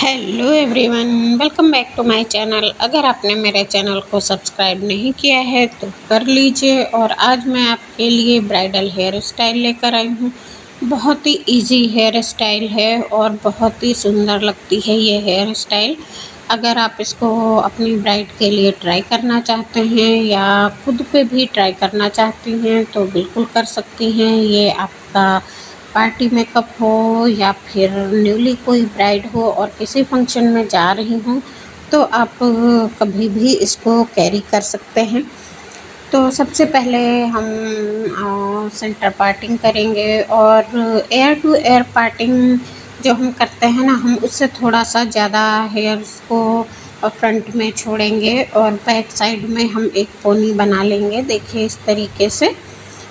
Hello everyone, welcome back to my channel. अगर आपने मेरे चैनल को सब्सक्राइब नहीं किया है तो कर लीजिए। और आज मैं आपके लिए ब्राइडल हेयर स्टाइल लेकर आई हूँ। बहुत ही इजी हेयर स्टाइल है और बहुत ही सुंदर लगती है ये हेयर स्टाइल। अगर आप इसको अपनी ब्राइड के लिए ट्राई करना चाहते हैं या खुद पे भी ट्राई करना चाहती हैं तो बिल्कुल कर सकती हैं। ये आपका पार्टी मेकअप हो या फिर न्यूली कोई ब्राइड हो और किसी फंक्शन में जा रही हूँ तो आप कभी भी इसको कैरी कर सकते हैं। तो सबसे पहले हम सेंटर पार्टिंग करेंगे और एयर टू एयर पार्टिंग जो हम करते हैं ना, हम उससे थोड़ा सा ज़्यादा हेयर्स को फ्रंट में छोड़ेंगे और बैक साइड में हम एक पोनी बना लेंगे। देखिए इस तरीके से।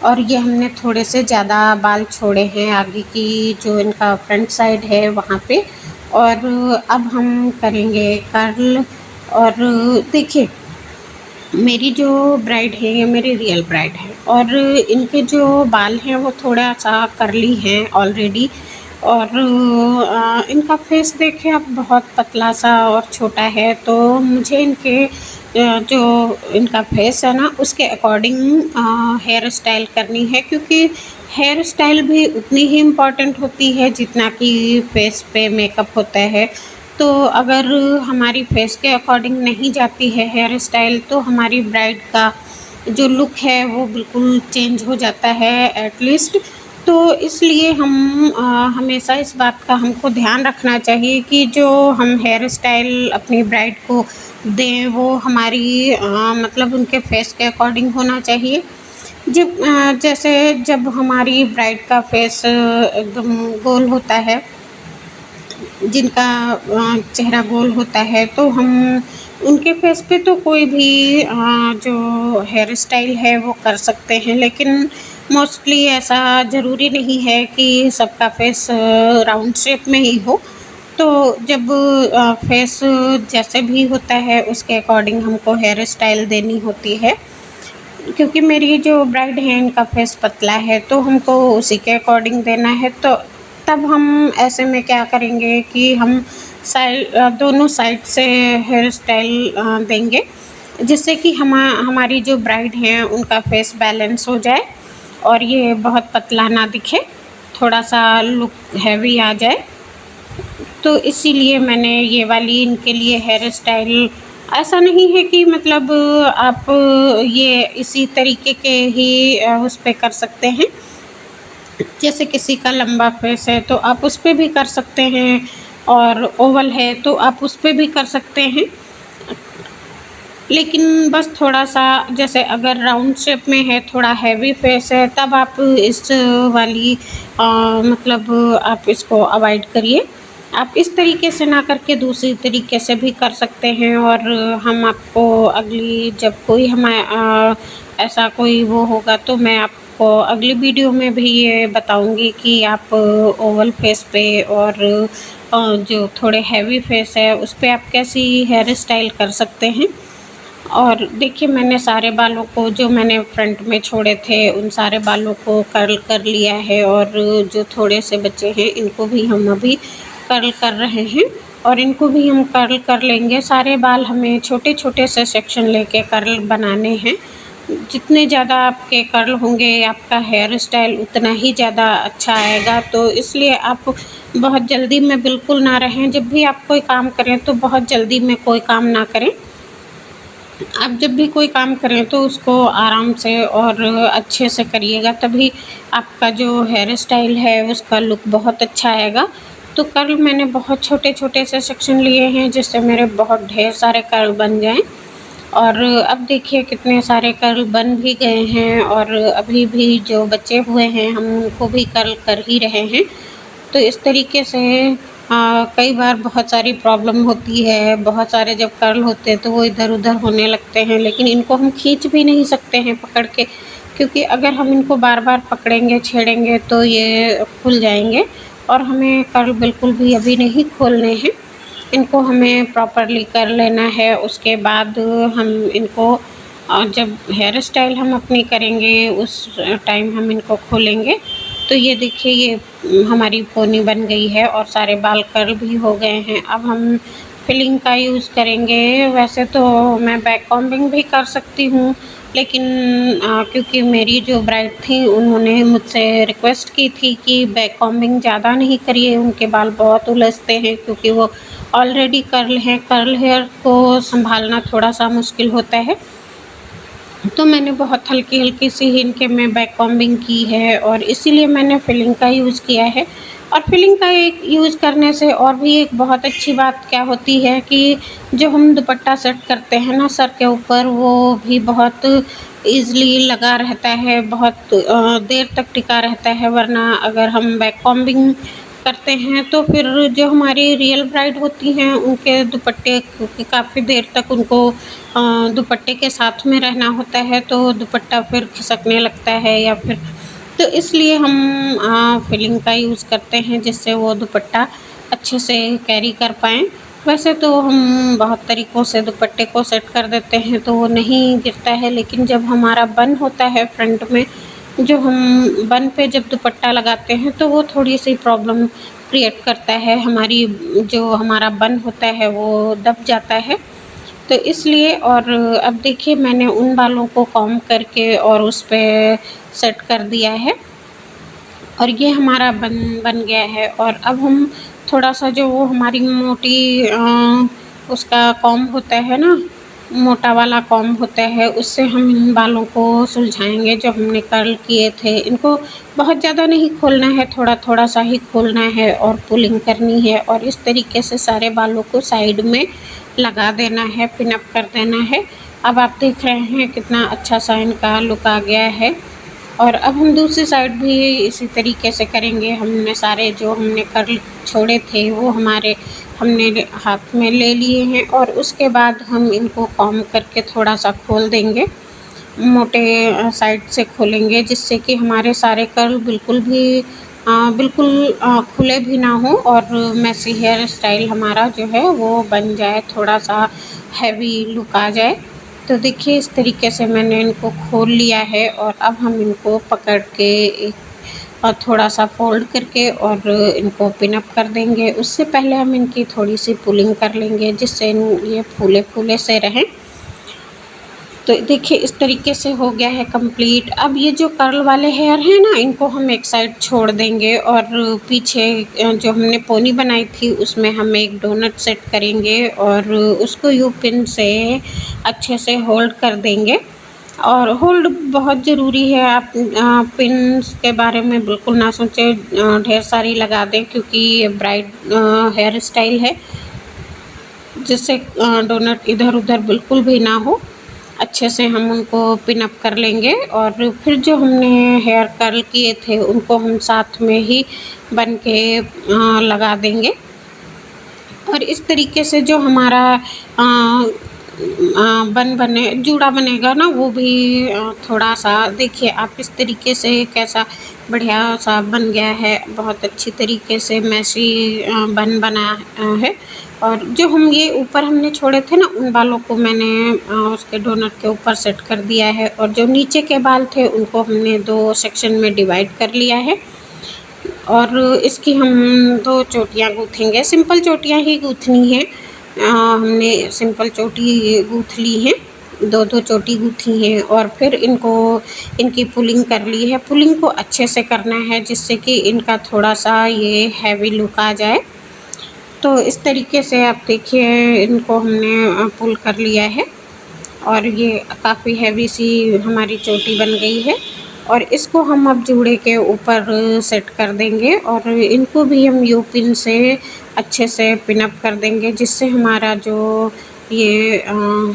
और ये हमने थोड़े से ज़्यादा बाल छोड़े हैं आगे की जो इनका फ्रंट साइड है वहाँ पे। और अब हम करेंगे कर्ल। और देखिए मेरी जो ब्राइड है ये मेरी रियल ब्राइड है और इनके जो बाल हैं वो थोड़ा सा करली हैं ऑलरेडी। और इनका फेस देखिए अब बहुत पतला सा और छोटा है, तो मुझे इनके जो इनका फेस है ना उसके अकॉर्डिंग हेयर स्टाइल करनी है, क्योंकि हेयर स्टाइल भी उतनी ही इम्पॉर्टेंट होती है जितना कि फेस पे मेकअप होता है। तो अगर हमारी फेस के अकॉर्डिंग नहीं जाती है हेयर स्टाइल तो हमारी ब्राइड का जो लुक है वो बिल्कुल चेंज हो जाता है एटलीस्ट। तो इसलिए हम हमेशा इस बात का हमको ध्यान रखना चाहिए कि जो हम हेयर स्टाइल अपनी ब्राइड को दें वो हमारी मतलब उनके फेस के अकॉर्डिंग होना चाहिए। जैसे जब हमारी ब्राइड का फेस एकदम गोल होता है, जिनका चेहरा गोल होता है, तो हम उनके फेस पे तो कोई भी जो हेयर स्टाइल है वो कर सकते हैं। लेकिन मोस्टली ऐसा ज़रूरी नहीं है कि सबका फेस राउंड शेप में ही हो। तो जब फेस जैसे भी होता है उसके अकॉर्डिंग हमको हेयर स्टाइल देनी होती है। क्योंकि मेरी जो ब्राइड है इनका फेस पतला है तो हमको उसी के अकॉर्डिंग देना है। तो तब हम ऐसे में क्या करेंगे कि हम दोनों साइड से हेयर स्टाइल देंगे, जिससे कि हमारी जो ब्राइड हैं उनका फेस बैलेंस हो जाए और ये बहुत पतला ना दिखे, थोड़ा सा लुक हैवी आ जाए। तो इसीलिए मैंने ये वाली इनके लिए हेयर स्टाइल, ऐसा नहीं है कि मतलब आप ये इसी तरीके के ही उस पे कर सकते हैं। जैसे किसी का लंबा फेस है तो आप उस पे भी कर सकते हैं और ओवल है तो आप उस पे भी कर सकते हैं। लेकिन बस थोड़ा सा जैसे अगर राउंड शेप में है, थोड़ा हैवी फेस है, तब आप इस वाली मतलब आप इसको अवॉइड करिए। आप इस तरीके से ना करके दूसरी तरीके से भी कर सकते हैं। और हम आपको अगली जब कोई ऐसा कोई वो होगा तो मैं आपको अगली वीडियो में भी ये बताऊंगी कि आप ओवल फेस पे और जो थोड़े हैवी फेस है उस पे आप कैसी हेयर स्टाइल कर सकते हैं। और देखिए मैंने सारे बालों को जो मैंने फ्रंट में छोड़े थे उन सारे बालों को कर्ल कर लिया है और जो थोड़े से बचे हैं इनको भी हम अभी कर्ल कर रहे हैं और इनको भी हम कर्ल कर लेंगे। सारे बाल हमें छोटे छोटे से सेक्शन लेके कर्ल बनाने हैं। जितने ज़्यादा आपके कर्ल होंगे आपका हेयर स्टाइल उतना ही ज़्यादा अच्छा आएगा। तो इसलिए आप बहुत जल्दी में बिल्कुल ना रहें। जब भी आप कोई काम करें तो बहुत जल्दी में कोई काम ना करें। आप जब भी कोई काम करें तो उसको आराम से और अच्छे से करिएगा, तभी आपका जो हेयर स्टाइल है उसका लुक बहुत अच्छा आएगा। तो कर्ल मैंने बहुत छोटे छोटे से सेक्शन लिए हैं जिससे मेरे बहुत ढेर सारे कर्ल बन जाएं। और अब देखिए कितने सारे कर्ल बन भी गए हैं और अभी भी जो बचे हुए हैं हम उनको भी कर्ल कर ही रहे हैं। तो इस तरीके से कई बार बहुत सारी प्रॉब्लम होती है। बहुत सारे जब कर्ल होते हैं तो वो इधर उधर होने लगते हैं, लेकिन इनको हम खींच भी नहीं सकते हैं पकड़ के, क्योंकि अगर हम इनको बार बार पकड़ेंगे छेड़ेंगे तो ये खुल जाएंगे। और हमें कर्ल बिल्कुल भी अभी नहीं खोलने हैं, इनको हमें प्रॉपरली कर लेना है। उसके बाद हम इनको जब हेयर स्टाइल हम अपनी करेंगे उस टाइम हम इनको खोलेंगे। तो ये देखिए ये हमारी पोनी बन गई है और सारे बाल कर्ल भी हो गए हैं। अब हम फिलिंग का यूज़ करेंगे। वैसे तो मैं बैक कॉम्बिंग भी कर सकती हूँ, लेकिन क्योंकि मेरी जो ब्राइड थी उन्होंने मुझसे रिक्वेस्ट की थी कि बैक कॉम्बिंग ज़्यादा नहीं करिए, उनके बाल बहुत उलझते हैं क्योंकि वो ऑलरेडी कर्ल हैं। कर्ल हेयर को संभालना थोड़ा-सा मुश्किल होता है। तो मैंने बहुत हल्की-हल्की सी ही इनके में बैक कॉम्बिंग की है और इसीलिए मैंने फिलिंग का यूज़ किया है। और फिलिंग का एक यूज़ करने से और भी एक बहुत अच्छी बात क्या होती है कि जो हम दुपट्टा सेट करते हैं ना सर के ऊपर, वो भी बहुत ईज़िली लगा रहता है, बहुत देर तक टिका रहता है। वरना अगर हम बैक कॉम्बिंग करते हैं तो फिर जो हमारी रियल ब्राइड होती हैं उनके दुपट्टे काफ़ी देर तक उनको दुपट्टे के साथ में रहना होता है, तो दुपट्टा फिर खिसकने लगता है या फिर, तो इसलिए हम फिलिंग का यूज़ करते हैं जिससे वो दुपट्टा अच्छे से कैरी कर पाएँ। वैसे तो हम बहुत तरीक़ों से दुपट्टे को सेट कर देते हैं तो वो नहीं गिरता है, लेकिन जब हमारा बन होता है फ्रंट में, जो हम बन पे जब दुपट्टा लगाते हैं तो वो थोड़ी-सी प्रॉब्लम क्रिएट करता है। हमारी जो हमारा बन होता है वो दब जाता है। तो इसलिए, और अब देखिए मैंने उन बालों को कॉम्ब करके और उस पे सेट कर दिया है और ये हमारा बन बन गया है। और अब हम थोड़ा-सा जो वो हमारी मोटी उसका कॉम्ब होता है ना, मोटा वाला कॉम्ब होता है, उससे हम इन बालों को सुलझाएँगे जो हमने कर्ल किए थे। इनको बहुत ज़्यादा नहीं खोलना है, थोड़ा-थोड़ा सा ही खोलना है और पुलिंग करनी है और इस तरीके से सारे बालों को साइड में लगा देना है, पिन अप कर देना है। अब आप देख रहे हैं कितना अच्छा सा इनका लुक आ गया है। और अब हम दूसरी साइड भी इसी तरीके से करेंगे। हमने सारे जो हमने कर्ल छोड़े थे वो हमने हाथ में ले लिए हैं और उसके बाद हम इनको कॉम्ब करके थोड़ा-सा खोल देंगे, मोटे साइड से खोलेंगे जिससे कि हमारे सारे कर्ल बिल्कुल खुले भी ना हो और मैसी हेयर स्टाइल हमारा जो है वो बन जाए, थोड़ा-सा हैवी लुक आ जाए। तो देखिए इस तरीके से मैंने इनको खोल लिया है और अब हम इनको पकड़ के और थोड़ा-सा फ़ोल्ड करके और इनको पिन अप कर देंगे। उससे पहले हम इनकी थोड़ी-सी पुलिंग कर लेंगे जिससे ये फूले-फूले से रहें। तो देखिए इस तरीके से हो गया है कंप्लीट। अब ये जो कर्ल वाले हेयर हैं ना, इनको हम एक साइड छोड़ देंगे और पीछे जो हमने पोनी बनाई थी उसमें हम एक डोनट सेट करेंगे और उसको यू पिन से अच्छे से होल्ड कर देंगे। और होल्ड बहुत ज़रूरी है। आप पिन्स के बारे में बिल्कुल ना सोचें ढेर सारी लगा दें, क्योंकि ये ब्राइड हेयर स्टाइल है जिससे डोनट इधर-उधर बिल्कुल भी ना हो। अच्छे से हम उनको पिन अप कर लेंगे और फिर जो हमने हेयर कर्ल किए थे उनको हम साथ में ही बन के लगा देंगे। और इस तरीके से जो हमारा जूड़ा बनेगा ना, वो भी थोड़ा-सा देखिए आप इस तरीके से कैसा बढ़िया सा बन गया है। बहुत अच्छी तरीके से मैसी बन बना है। और जो हम ये ऊपर हमने छोड़े थे ना, उन बालों को मैंने उसके डोनट के ऊपर सेट कर दिया है और जो नीचे के बाल थे उनको हमने 2 सेक्शन में डिवाइड कर लिया है। और इसकी हम 2 चोटियाँ गूँथेंगे। सिंपल चोटियाँ ही गूँथनी है। हमने सिंपल चोटी गूँथ ली है, 2-2 चोटी गूँथी हैं और फिर इनकी पुलिंग कर ली है। पुलिंग को अच्छे से करना है जिससे कि इनका थोड़ा-सा ये हैवी लुक आ जाए। तो इस तरीके से आप देखिए इनको हमने पुल कर लिया है और ये काफ़ी हैवी सी हमारी चोटी बन गई है। और इसको हम अब जूड़े के ऊपर सेट कर देंगे और इनको भी हम यू पिन से अच्छे से पिन अप कर देंगे, जिससे हमारा जो ये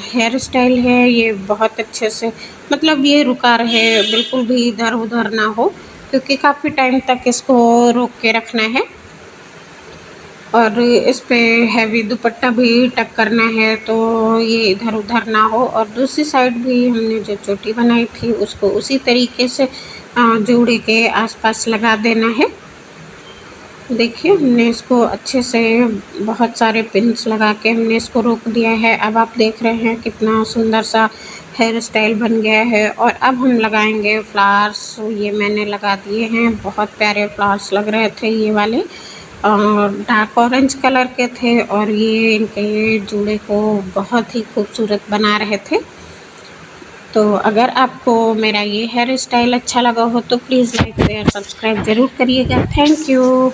हेयर स्टाइल है ये बहुत अच्छे से, मतलब ये रुका रहे, बिल्कुल भी इधर-उधर ना हो, क्योंकि काफ़ी टाइम तक इसको रोक के रखना है। और इस पे हैवी दुपट्टा भी टक करना है तो ये इधर-उधर ना हो। और दूसरी साइड भी हमने जो चोटी बनाई थी उसको उसी तरीके से जूड़े के आसपास लगा देना है। देखिए हमने इसको अच्छे से बहुत सारे पिन्स लगा के हमने इसको रोक दिया है। अब आप देख रहे हैं कितना सुंदर सा हेयर स्टाइल बन गया है। और अब हम लगाएंगे फ्लावर्स। ये मैंने लगा दिए हैं, बहुत प्यारे फ्लावर्स लग रहे थे ये वाले, और डार्क ऑरेंज कलर के थे और ये इनके जूड़े को बहुत ही खूबसूरत बना रहे थे। तो अगर आपको मेरा ये हेयर स्टाइल अच्छा लगा हो तो प्लीज़ लाइक शेयर सब्सक्राइब ज़रूर करिएगा। Thank you.